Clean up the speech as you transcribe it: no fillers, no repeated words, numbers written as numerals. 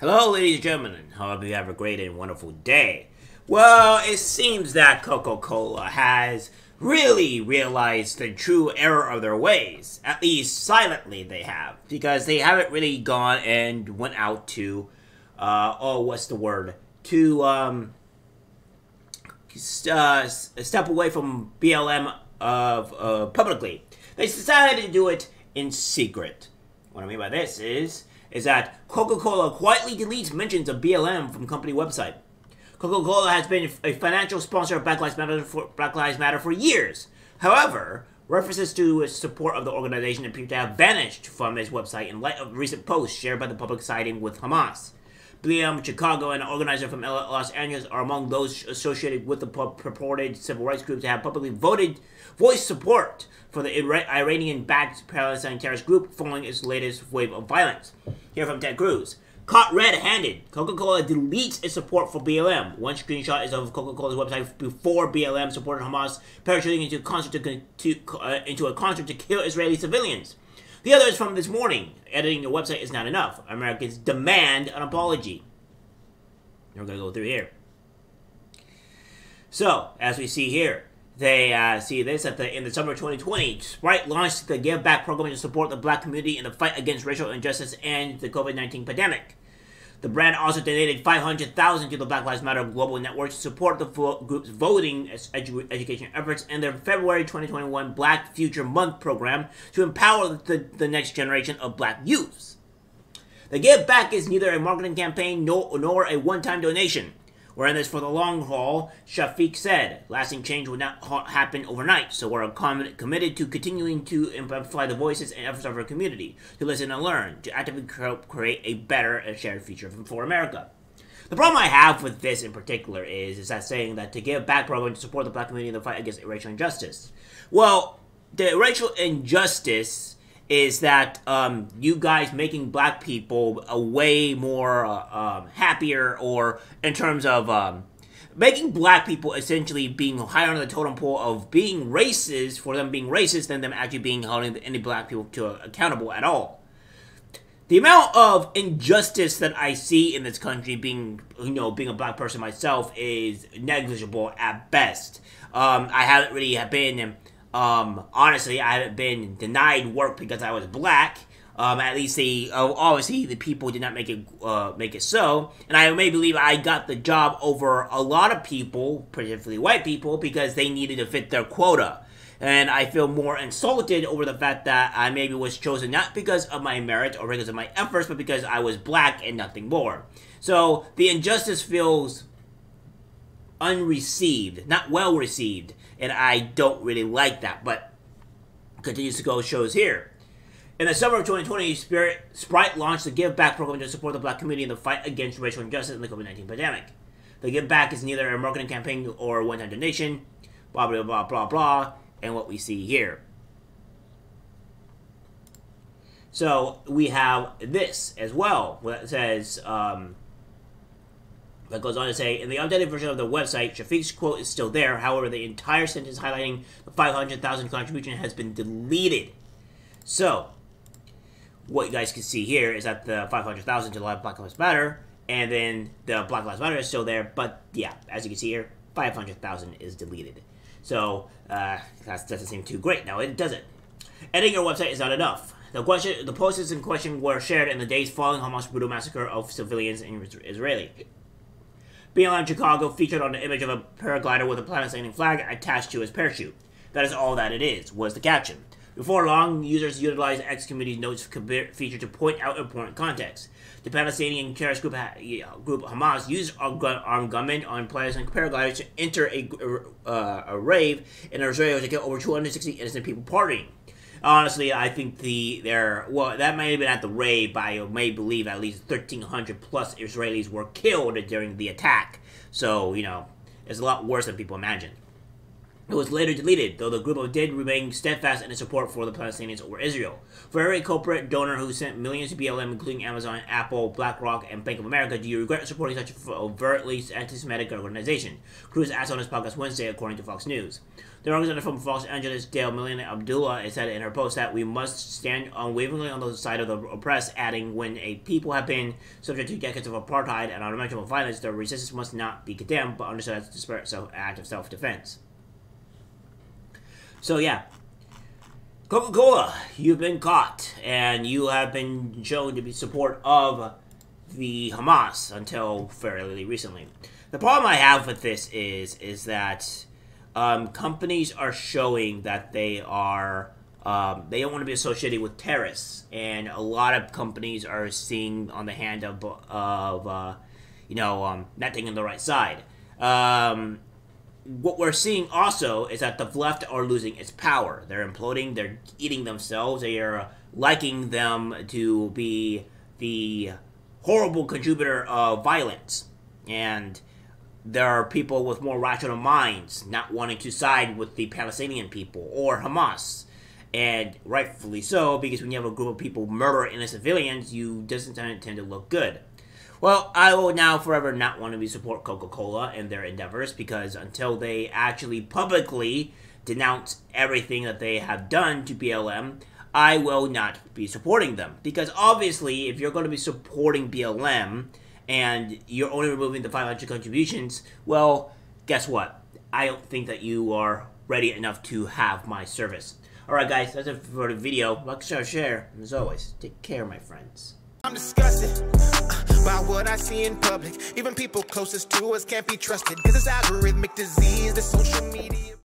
Hello, ladies and gentlemen. Hope you have a great and wonderful day. Well, it seems that Coca Cola has really realized the true error of their ways. At least silently they have. Because they haven't really gone and went out to, to, step away from BLM publicly. They decided to do it in secret. What I mean by this is that Coca-Cola quietly deletes mentions of BLM from company website. Coca-Cola has been a financial sponsor of Black Lives Matter for years. However, references to its support of the organization appear to have vanished from its website in light of recent posts shared by the public siding with Hamas. BLM Chicago and an organizer from Los Angeles are among those associated with the purported civil rights group to have publicly voiced support for the Iranian-backed Palestinian terrorist group following its latest wave of violence. Here from Ted Cruz. Caught red-handed, Coca-Cola deletes its support for BLM. One screenshot is of Coca-Cola's website before BLM supported Hamas parachuting into a concert to kill Israeli civilians. The other is from this morning. Editing the website is not enough. Americans demand an apology. We're going to go through here. So, as we see here, they see this in the summer of 2020. Sprite launched the Give Back program to support the black community in the fight against racial injustice and the COVID-19 pandemic. The brand also donated $500,000 to the Black Lives Matter Global Network to support the group's voting education efforts and their February 2021 Black Future Month program to empower the next generation of black youths. The Give Back is neither a marketing campaign nor a one-time donation. We're in this for the long haul, Shafiq said. Lasting change will not happen overnight, so we're committed to continuing to amplify the voices and efforts of our community, to listen and learn, to actively create a better and shared future for America. The problem I have with this in particular is that saying that to give back program to support the black community in the fight against racial injustice. Well, the racial injustice is that you guys making black people a way more happier, or in terms of making black people essentially being higher on the totem pole of being racist, for them being racist, than them actually being holding any black people to accountable at all. The amount of injustice that I see in this country, being a black person myself, is negligible at best. I haven't really been honestly, I haven't been denied work because I was black. At least obviously the people did not make it so. And I may believe I got the job over a lot of people, particularly white people, because they needed to fit their quota. And I feel more insulted over the fact that I maybe was chosen not because of my merit or because of my efforts, but because I was black and nothing more. So the injustice feels unreceived, not well received, and I don't really like that, but continues to go shows here. In the summer of 2020, Sprite launched the Give Back program to support the black community in the fight against racial injustice in the COVID-19 pandemic. The Give Back is neither a marketing campaign or a one-time donation, blah, blah, blah, blah, blah, and what we see here. So we have this as well, where it says, that goes on to say, in the updated version of the website, Shafiq's quote is still there. However, the entire sentence highlighting the $500,000 contribution has been deleted. So, what you guys can see here is that the $500,000 to Black Lives Matter, and then the Black Lives Matter is still there. But yeah, as you can see here, $500,000 is deleted. So that doesn't seem too great. Now it doesn't. Editing your website is not enough. The posts in question were shared in the days following Hamas' brutal massacre of civilians in Israel. BLM Chicago featured on the image of a paraglider with a Palestinian flag attached to his parachute. That is all that it is, was the caption. Before long, users utilized X Community Notes feature to point out important context. The Palestinian terrorist group Hamas used armed gunmen on Palestinian paragliders to enter a rave in Israel to kill over 260 innocent people partying. Honestly, I think that may have been at the rave, but I may believe at least 1,300 plus Israelis were killed during the attack. So, it's a lot worse than people imagine. It was later deleted, though the group did remain steadfast in its support for the Palestinians over Israel. For every corporate donor who sent millions to BLM, including Amazon, Apple, BlackRock, and Bank of America, do you regret supporting such an overtly anti-Semitic organization? Cruz asked on his podcast Wednesday, according to Fox News. The organizer from Los Angeles, Dale Millian Abdullah, said in her post that we must stand unwaveringly on the side of the oppressed, adding, when a people have been subject to decades of apartheid and unimaginable violence, their resistance must not be condemned, but understood as a desperate act of self-defense. So yeah, Coca Cola, you've been caught, and you have been shown to be support of the Hamas until fairly recently. The problem I have with this is that companies are showing that they are they don't want to be associated with terrorists, and a lot of companies are seeing on the hand of not taking the right side. What we're seeing also is that the left are losing its power. They're imploding. They're eating themselves. They are liking them to be the horrible contributor of violence. And there are people with more rational minds not wanting to side with the Palestinian people or Hamas. And rightfully so, because when you have a group of people murder innocent civilians, you doesn't tend to look good. Well, I will now forever not want to support Coca Cola and their endeavors, because until they actually publicly denounce everything that they have done to BLM, I will not be supporting them. Because obviously, if you're going to be supporting BLM and you're only removing the 500 contributions, well, guess what? I don't think that you are ready enough to have my service. Alright guys, that's it for the video. Like, share, and as always, take care, my friends. I'm disgusted by what I see in public. Even people closest to us can't be trusted. This is algorithmic disease, the social media.